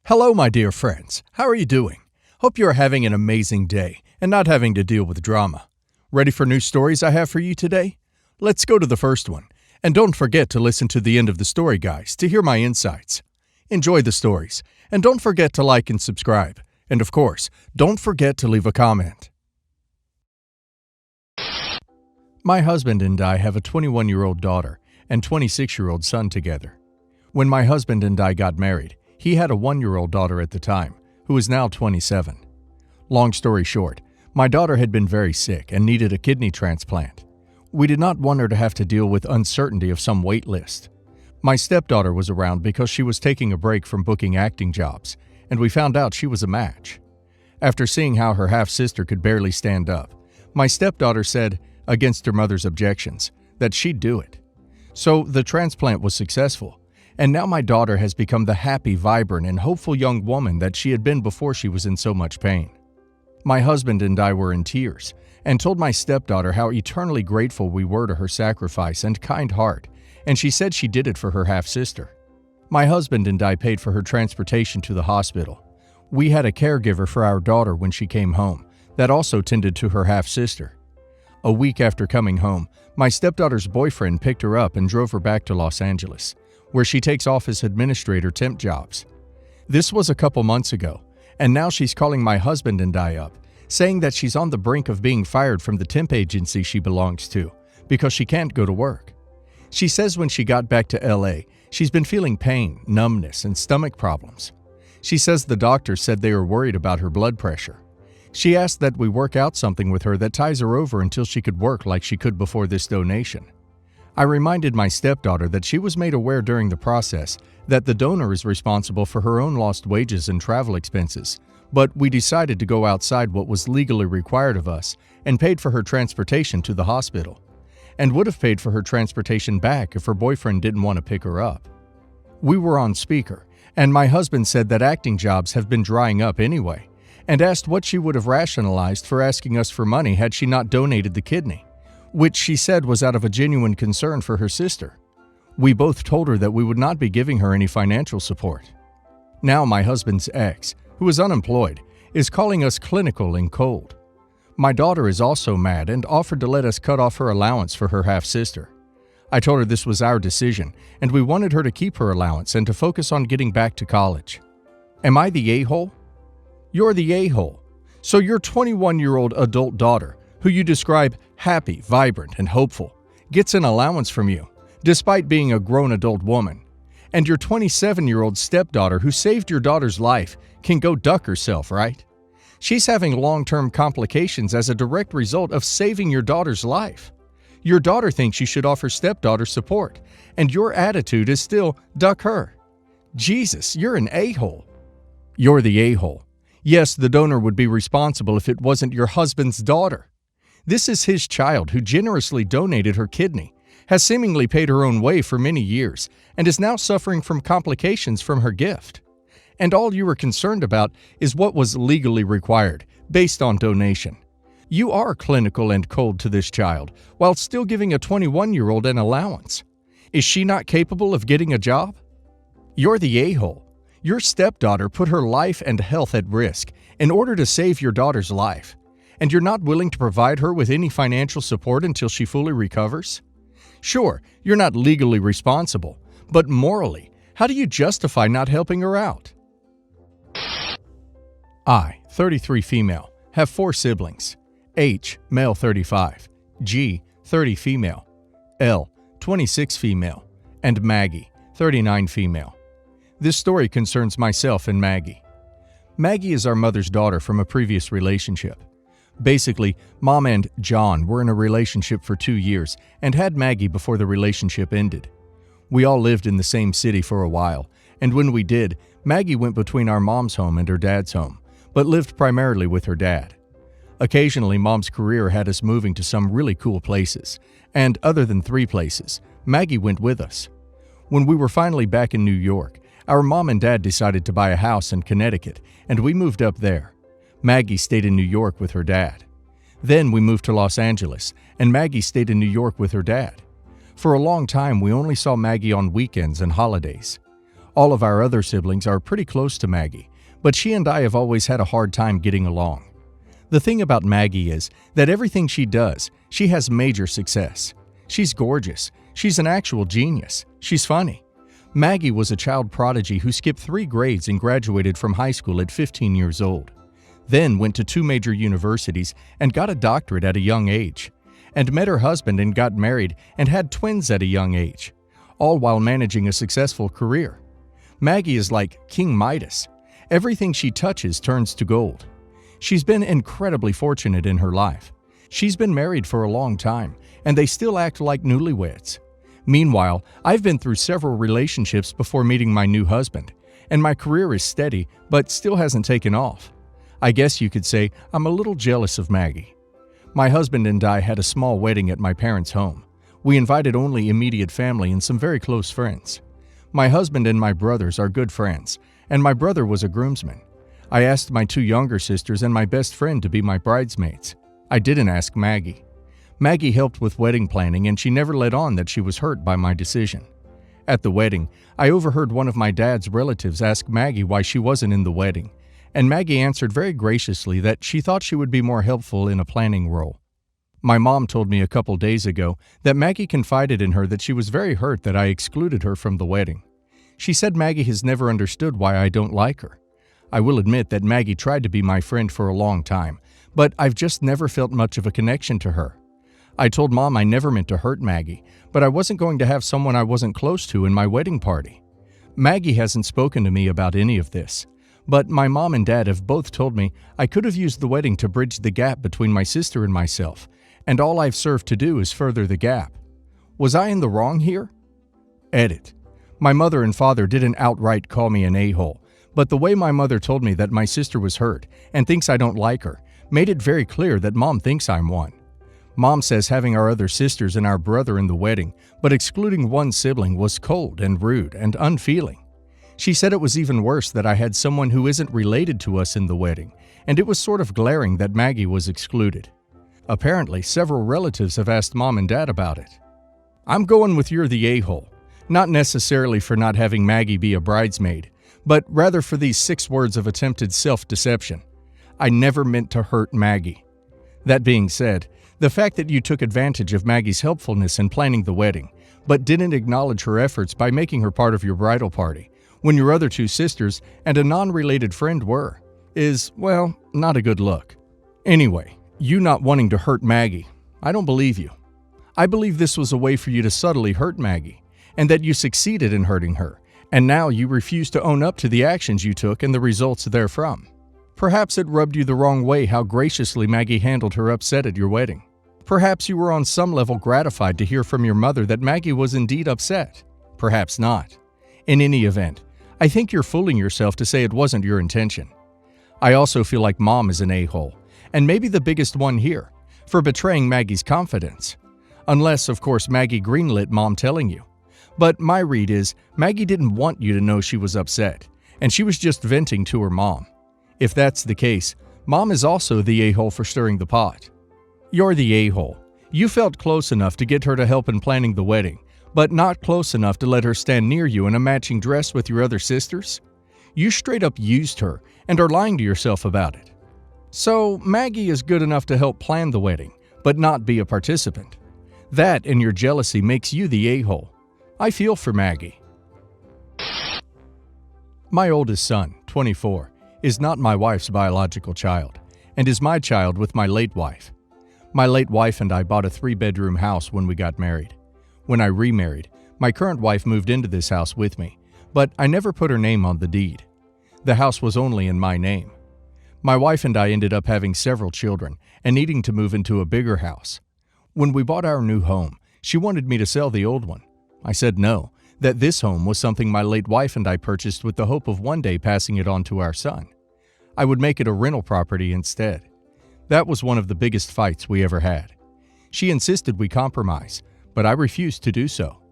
Hello, my dear friends. How are you doing? Hope you are having an amazing day and not having to deal with drama. Ready for new stories I have for you today? Let's go to the first one. And don't forget to listen to the end of the story, guys, to hear my insights. Enjoy the stories. And don't forget to like and subscribe. And of course, don't forget to leave a comment. My husband and I have a 21-year-old daughter and 26-year-old son together. When my husband and I got married, he had a 1-year-old daughter at the time, who is now 27. Long story short, my daughter had been very sick and needed a kidney transplant. We did not want her to have to deal with uncertainty of some wait list. My stepdaughter was around because she was taking a break from booking acting jobs, and we found out she was a match. After seeing how her half-sister could barely stand up, my stepdaughter said, against her mother's objections, that she'd do it. So the transplant was successful. And now my daughter has become the happy, vibrant, and hopeful young woman that she had been before she was in so much pain. My husband and I were in tears and told my stepdaughter how eternally grateful we were to her sacrifice and kind heart, and she said she did it for her half-sister. My husband and I paid for her transportation to the hospital. We had a caregiver for our daughter when she came home that also tended to her half-sister. A week after coming home, my stepdaughter's boyfriend picked her up and drove her back to Los Angeles, where she takes office administrator temp jobs. This was a couple months ago, and now she's calling my husband and I up, saying that she's on the brink of being fired from the temp agency she belongs to because she can't go to work. She says when she got back to LA, she's been feeling pain, numbness, and stomach problems. She says the doctor said they are worried about her blood pressure. She asked that we work out something with her that ties her over until she could work like she could before this donation. I reminded my stepdaughter that she was made aware during the process that the donor is responsible for her own lost wages and travel expenses, but we decided to go outside what was legally required of us and paid for her transportation to the hospital, and would have paid for her transportation back if her boyfriend didn't want to pick her up. We were on speaker, and my husband said that acting jobs have been drying up anyway, and asked what she would have rationalized for asking us for money had she not donated the kidney, which she said was out of a genuine concern for her sister. We both told her that we would not be giving her any financial support. Now my husband's ex, who is unemployed, is calling us clinical and cold. My daughter is also mad and offered to let us cut off her allowance for her half-sister. I told her this was our decision, and we wanted her to keep her allowance and to focus on getting back to college. Am I the a-hole? You're the a-hole. So your 21-year-old adult daughter, who you describe happy, vibrant, and hopeful, gets an allowance from you, despite being a grown adult woman. And your 27-year-old stepdaughter who saved your daughter's life can go duck herself, right? She's having long-term complications as a direct result of saving your daughter's life. Your daughter thinks you should offer stepdaughter support, and your attitude is still duck her. Jesus, you're an a-hole. You're the a-hole. Yes, the donor would be responsible if it wasn't your husband's daughter. This is his child who generously donated her kidney, has seemingly paid her own way for many years, and is now suffering from complications from her gift. And all you were concerned about is what was legally required, based on donation. You are clinical and cold to this child, while still giving a 21-year-old an allowance. Is she not capable of getting a job? You're the a-hole. Your stepdaughter put her life and health at risk in order to save your daughter's life, and you're not willing to provide her with any financial support until she fully recovers? Sure, you're not legally responsible, but morally, how do you justify not helping her out? I, 33 female, have 4 siblings. H, male 35, G, 30 female, L, 26 female, and Maggie, 39 female. This story concerns myself and Maggie. Maggie is our mother's daughter from a previous relationship. Basically, Mom and John were in a relationship for 2 years and had Maggie before the relationship ended. We all lived in the same city for a while, and when we did, Maggie went between our mom's home and her dad's home, but lived primarily with her dad. Occasionally, Mom's career had us moving to some really cool places, and other than 3 places, Maggie went with us. When we were finally back in New York, our mom and dad decided to buy a house in Connecticut, and we moved up there. Maggie stayed in New York with her dad. Then we moved to Los Angeles, and Maggie stayed in New York with her dad. For a long time, we only saw Maggie on weekends and holidays. All of our other siblings are pretty close to Maggie, but she and I have always had a hard time getting along. The thing about Maggie is that everything she does, she has major success. She's gorgeous. She's an actual genius. She's funny. Maggie was a child prodigy who skipped 3 grades and graduated from high school at 15 years old. Then went to 2 major universities and got a doctorate at a young age. And met her husband and got married and had twins at a young age, all while managing a successful career. Maggie is like King Midas. Everything she touches turns to gold. She's been incredibly fortunate in her life. She's been married for a long time, and they still act like newlyweds. Meanwhile, I've been through several relationships before meeting my new husband, and my career is steady but still hasn't taken off. I guess you could say I'm a little jealous of Maggie. My husband and I had a small wedding at my parents' home. We invited only immediate family and some very close friends. My husband and my brothers are good friends, and my brother was a groomsman. I asked my 2 younger sisters and my best friend to be my bridesmaids. I didn't ask Maggie. Maggie helped with wedding planning, and she never let on that she was hurt by my decision. At the wedding, I overheard one of my dad's relatives ask Maggie why she wasn't in the wedding, and Maggie answered very graciously that she thought she would be more helpful in a planning role. My mom told me a couple days ago that Maggie confided in her that she was very hurt that I excluded her from the wedding. She said Maggie has never understood why I don't like her. I will admit that Maggie tried to be my friend for a long time, but I've just never felt much of a connection to her. I told Mom I never meant to hurt Maggie, but I wasn't going to have someone I wasn't close to in my wedding party. Maggie hasn't spoken to me about any of this, but my mom and dad have both told me I could have used the wedding to bridge the gap between my sister and myself, and all I've served to do is further the gap. Was I in the wrong here? Edit. My mother and father didn't outright call me an a-hole, but the way my mother told me that my sister was hurt and thinks I don't like her made it very clear that Mom thinks I'm one. Mom says having our other sisters and our brother in the wedding, but excluding one sibling, was cold and rude and unfeeling. She said it was even worse that I had someone who isn't related to us in the wedding, and it was sort of glaring that Maggie was excluded. Apparently, several relatives have asked Mom and Dad about it. I'm going with you're the a-hole, not necessarily for not having Maggie be a bridesmaid, but rather for these 6 words of attempted self-deception. I never meant to hurt Maggie. That being said, the fact that you took advantage of Maggie's helpfulness in planning the wedding, but didn't acknowledge her efforts by making her part of your bridal party, when your other 2 sisters and a non-related friend were, is, well, not a good look. Anyway, you not wanting to hurt Maggie, I don't believe you. I believe this was a way for you to subtly hurt Maggie, and that you succeeded in hurting her, and now you refuse to own up to the actions you took and the results therefrom. Perhaps it rubbed you the wrong way how graciously Maggie handled her upset at your wedding. Perhaps you were on some level gratified to hear from your mother that Maggie was indeed upset. Perhaps not. In any event, I think you're fooling yourself to say it wasn't your intention. I also feel like Mom is an a-hole, and maybe the biggest one here, for betraying Maggie's confidence. Unless, of course, Maggie greenlit Mom telling you. But my read is, Maggie didn't want you to know she was upset, and she was just venting to her mom. If that's the case, Mom is also the a-hole for stirring the pot. You're the a-hole. You felt close enough to get her to help in planning the wedding, but not close enough to let her stand near you in a matching dress with your other sisters? You straight up used her and are lying to yourself about it. So Maggie is good enough to help plan the wedding, but not be a participant. That and your jealousy makes you the a-hole. I feel for Maggie. My oldest son, 24, is not my wife's biological child, and is my child with my late wife. My late wife and I bought a 3-bedroom house when we got married. When I remarried, my current wife moved into this house with me, but I never put her name on the deed. The house was only in my name. My wife and I ended up having several children and needing to move into a bigger house. When we bought our new home, she wanted me to sell the old one. I said no, that this home was something my late wife and I purchased with the hope of one day passing it on to our son. I would make it a rental property instead. That was one of the biggest fights we ever had. She insisted we compromise, but I refused to do so.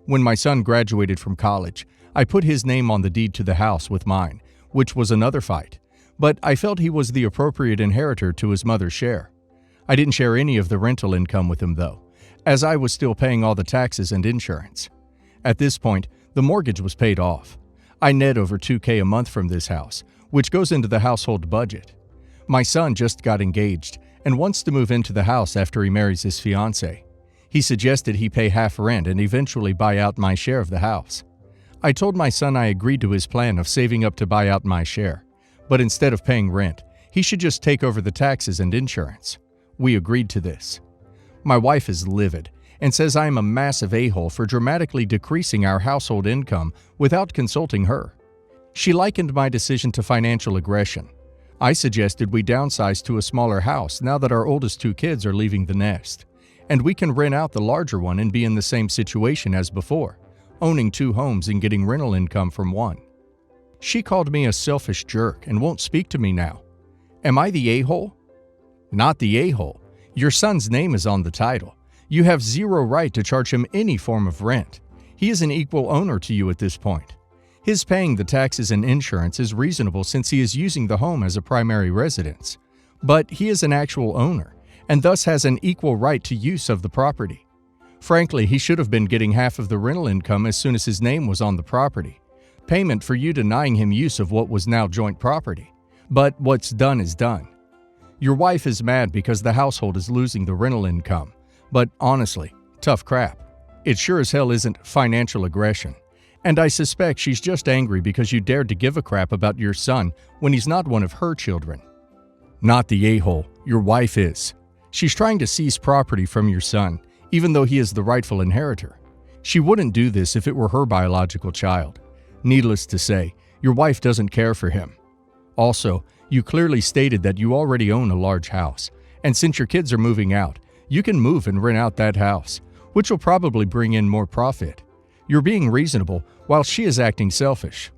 When my son graduated from college, I put his name on the deed to the house with mine, which was another fight, but I felt he was the appropriate inheritor to his mother's share. I didn't share any of the rental income with him though, as I was still paying all the taxes and insurance. At this point, the mortgage was paid off. I net over $2,000 a month from this house, which goes into the household budget. My son just got engaged and wants to move into the house after he marries his fiancée. He suggested he pay half rent and eventually buy out my share of the house. I told my son I agreed to his plan of saving up to buy out my share, but instead of paying rent, he should just take over the taxes and insurance. We agreed to this. My wife is livid and says I am a massive a-hole for dramatically decreasing our household income without consulting her. She likened my decision to financial aggression. I suggested we downsize to a smaller house now that our oldest 2 kids are leaving the nest, and we can rent out the larger one and be in the same situation as before, owning 2 homes and getting rental income from one. She called me a selfish jerk and won't speak to me now. Am I the a-hole? Not the a-hole. Your son's name is on the title. You have zero right to charge him any form of rent. He is an equal owner to you at this point. His paying the taxes and insurance is reasonable since he is using the home as a primary residence. But he is an actual owner, and thus has an equal right to use of the property. Frankly, he should have been getting half of the rental income as soon as his name was on the property. Payment for you denying him use of what was now joint property. But what's done is done. Your wife is mad because the household is losing the rental income. But honestly, tough crap. It sure as hell isn't financial aggression. And I suspect she's just angry because you dared to give a crap about your son when he's not one of her children. Not the a-hole, your wife is. She's trying to seize property from your son, even though he is the rightful inheritor. She wouldn't do this if it were her biological child. Needless to say, your wife doesn't care for him. Also, you clearly stated that you already own a large house, and since your kids are moving out, you can move and rent out that house, which will probably bring in more profit. You're being reasonable while she is acting selfish.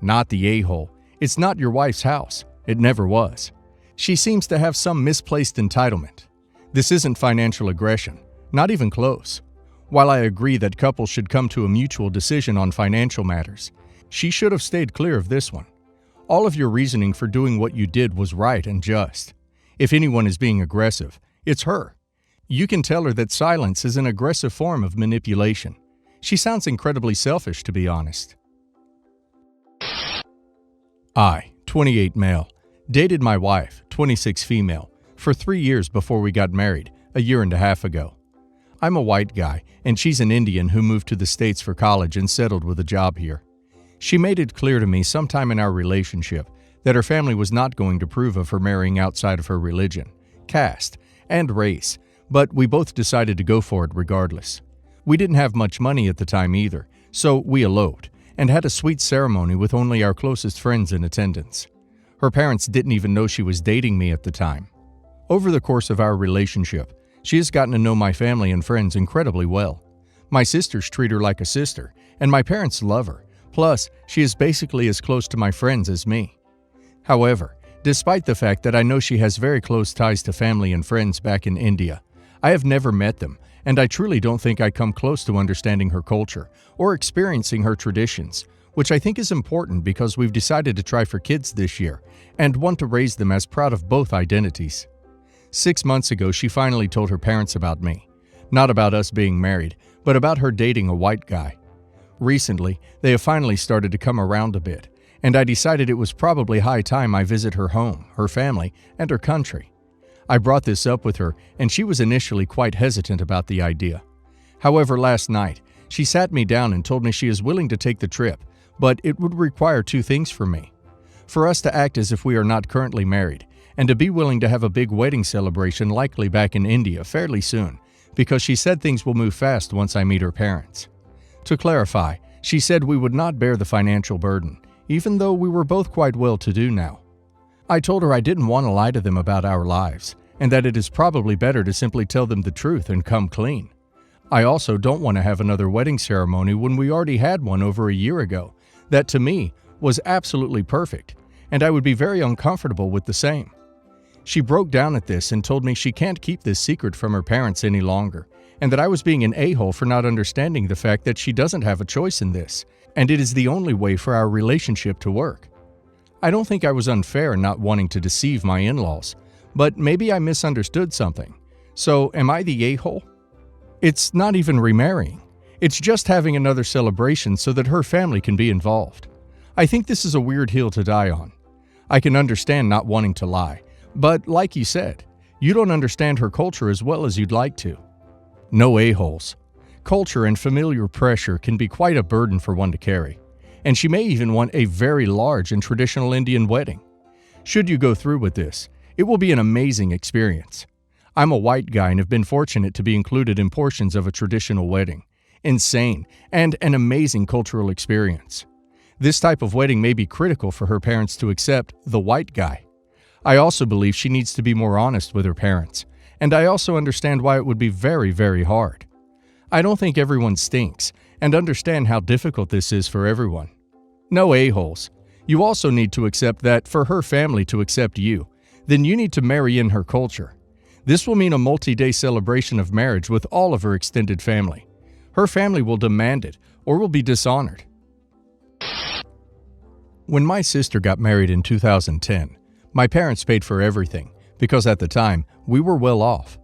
Not the a-hole. It's not your wife's house. It never was. She seems to have some misplaced entitlement. This isn't financial aggression, not even close. While I agree that couples should come to a mutual decision on financial matters, she should have stayed clear of this one. All of your reasoning for doing what you did was right and just. If anyone is being aggressive, it's her. You can tell her that silence is an aggressive form of manipulation. She sounds incredibly selfish, to be honest. I, 28 male, dated my wife, 26 female, for 3 years before we got married, a year and a half ago. I'm a white guy, and she's an Indian who moved to the States for college and settled with a job here. She made it clear to me sometime in our relationship that her family was not going to approve of her marrying outside of her religion, caste, and race, but we both decided to go for it regardless. We didn't have much money at the time either, so we eloped and had a sweet ceremony with only our closest friends in attendance. Her parents didn't even know she was dating me at the time. Over the course of our relationship, she has gotten to know my family and friends incredibly well. My sisters treat her like a sister, and my parents love her. Plus, she is basically as close to my friends as me. However, despite the fact that I know she has very close ties to family and friends back in India, I have never met them, and I truly don't think I come close to understanding her culture or experiencing her traditions, which I think is important because we've decided to try for kids this year and want to raise them as proud of both identities. 6 months ago, she finally told her parents about me. Not about us being married, but about her dating a white guy. Recently, they have finally started to come around a bit, and I decided it was probably high time I visit her home, her family, and her country. I brought this up with her, and she was initially quite hesitant about the idea. However, last night, she sat me down and told me she is willing to take the trip, but it would require 2 things from me. For us to act as if we are not currently married, and to be willing to have a big wedding celebration likely back in India fairly soon, because she said things will move fast once I meet her parents. To clarify, she said we would not bear the financial burden, even though we were both quite well-to-do now. I told her I didn't want to lie to them about our lives, and that it is probably better to simply tell them the truth and come clean. I also don't want to have another wedding ceremony when we already had one over a year ago, that to me was absolutely perfect, and I would be very uncomfortable with the same. She broke down at this and told me she can't keep this secret from her parents any longer, and that I was being an a-hole for not understanding the fact that she doesn't have a choice in this, and it is the only way for our relationship to work. I don't think I was unfair in not wanting to deceive my in-laws, but maybe I misunderstood something. So am I the a-hole? It's not even remarrying. It's just having another celebration so that her family can be involved. I think this is a weird hill to die on. I can understand not wanting to lie, but like you said, you don't understand her culture as well as you'd like to. No a-holes. Culture and familiar pressure can be quite a burden for one to carry, and she may even want a very large and traditional Indian wedding. Should you go through with this, it will be an amazing experience. I'm a white guy and have been fortunate to be included in portions of a traditional wedding. Insane and an amazing cultural experience. This type of wedding may be critical for her parents to accept the white guy. I also believe she needs to be more honest with her parents, and I also understand why it would be very, very hard. I don't think everyone stinks, and understand how difficult this is for everyone. No a-holes. You also need to accept that for her family to accept you, then you need to marry in her culture. This will mean a multi-day celebration of marriage with all of her extended family. Her family will demand it or will be dishonored. When my sister got married in 2010, my parents paid for everything because at the time we were well off.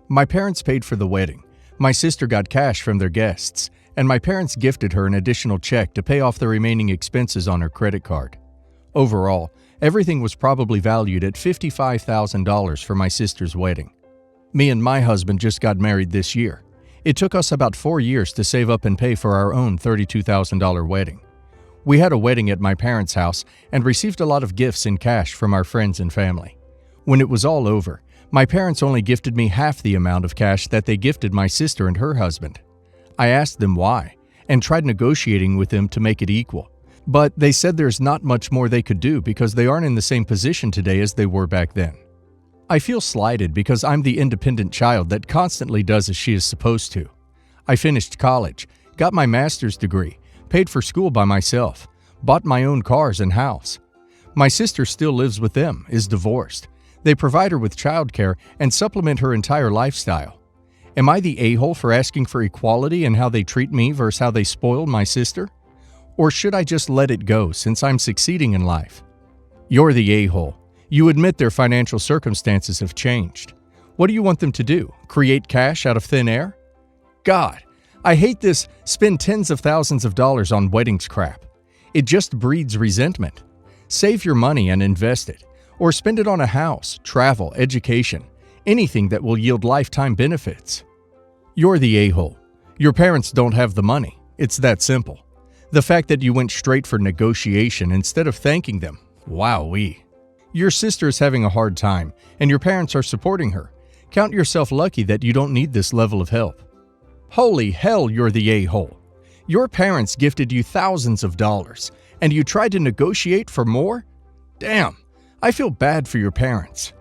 My parents paid for the wedding. My sister got cash from their guests, and my parents gifted her an additional check to pay off the remaining expenses on her credit card. Overall, everything was probably valued at $55,000 for my sister's wedding. Me and my husband just got married this year. It took us about 4 years to save up and pay for our own $32,000 wedding. We had a wedding at my parents' house and received a lot of gifts in cash from our friends and family. When it was all over, my parents only gifted me half the amount of cash that they gifted my sister and her husband. I asked them why and tried negotiating with them to make it equal, but they said there's not much more they could do because they aren't in the same position today as they were back then. I feel slighted because I'm the independent child that constantly does as she is supposed to. I finished college, got my master's degree, paid for school by myself, bought my own cars and house. My sister still lives with them, is divorced. They provide her with childcare and supplement her entire lifestyle. Am I the a-hole for asking for equality in how they treat me versus how they spoiled my sister? Or should I just let it go since I'm succeeding in life? You're the a-hole. You admit their financial circumstances have changed. What do you want them to do? Create cash out of thin air? God, I hate this spend tens of thousands of dollars on weddings crap. It just breeds resentment. Save your money and invest it. Or spend it on a house, travel, education, anything that will yield lifetime benefits. You're the a-hole. Your parents don't have the money. It's that simple. The fact that you went straight for negotiation instead of thanking them, wowee. Your sister is having a hard time, and your parents are supporting her. Count yourself lucky that you don't need this level of help. Holy hell, you're the a-hole. Your parents gifted you thousands of dollars, and you tried to negotiate for more? Damn. I feel bad for your parents.